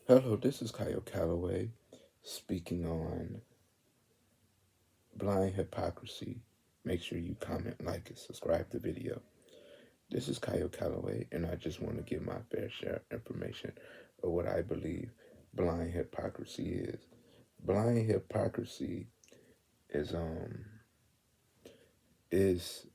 Hello, this is Kyle Calloway speaking on blind hypocrisy. Make sure you comment, like, and subscribe to the video. This is Kyle Calloway, and I just want to give my fair share of information of what I believe blind hypocrisy is. Blind hypocrisy is is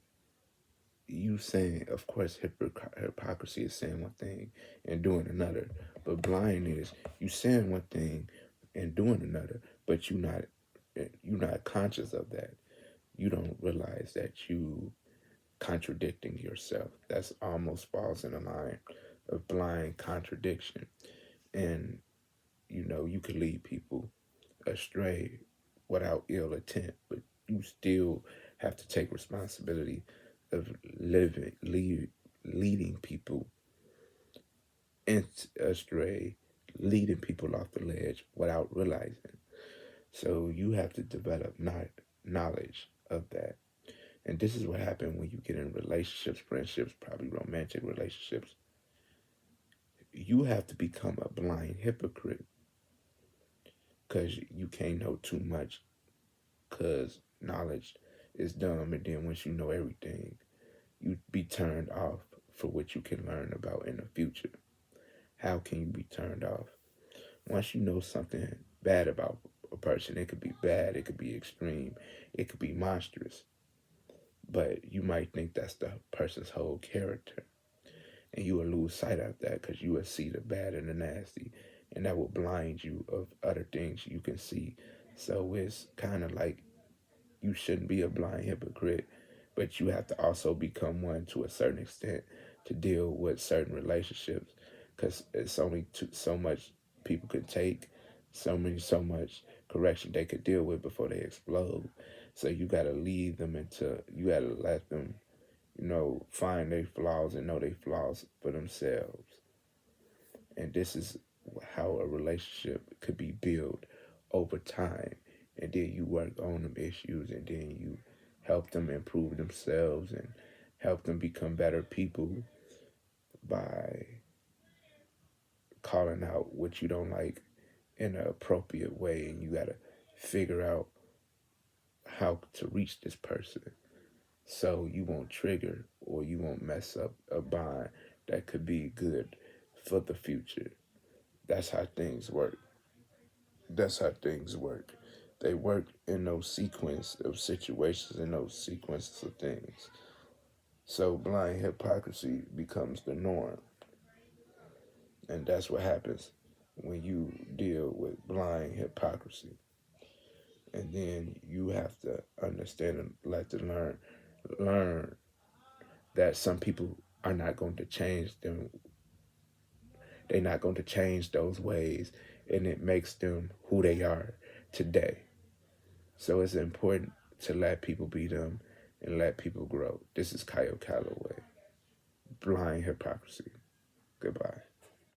you saying, of course, hypocrisy is saying one thing and doing another, but blind is you saying one thing and doing another, but you're not conscious of that. You don't realize that you contradicting yourself. That's almost falls in a line of blind contradiction, and you could lead people astray without ill intent, but you still have to take responsibility of leading people astray, leading people off the ledge without realizing. So you have to develop knowledge of that. And this is what happens when you get in relationships, friendships, probably romantic relationships. You have to become a blind hypocrite because you can't know too much because knowledge is dumb. And then once you know everything, you be turned off for what you can learn about in the future. How can you be turned off? Once you know something bad about a person, it could be bad, it could be extreme, it could be monstrous. But you might think that's the person's whole character. And you will lose sight of that because you will see the bad and the nasty. And that will blind you of other things you can see. So it's kind of like you shouldn't be a blind hypocrite, but you have to also become one to a certain extent to deal with certain relationships because it's only so much people could take, so much correction they could deal with before they explode. So you got to lead them you got to let them, find their flaws and know their flaws for themselves. And this is how a relationship could be built over time. And then you work on them issues and then you help them improve themselves and help them become better people by calling out what you don't like in an appropriate way. And you got to figure out how to reach this person so you won't trigger or you won't mess up a bond that could be good for the future. That's how things work. That's how things work. They work in those sequence of situations, in those sequences of things. So blind hypocrisy becomes the norm. And that's what happens when you deal with blind hypocrisy. And then you have to understand and learn that some people are not going to change them. They're not going to change those ways, and it makes them who they are today. So it's important to let people be them and let people grow. This is Kyle Calloway. Blind hypocrisy. Goodbye.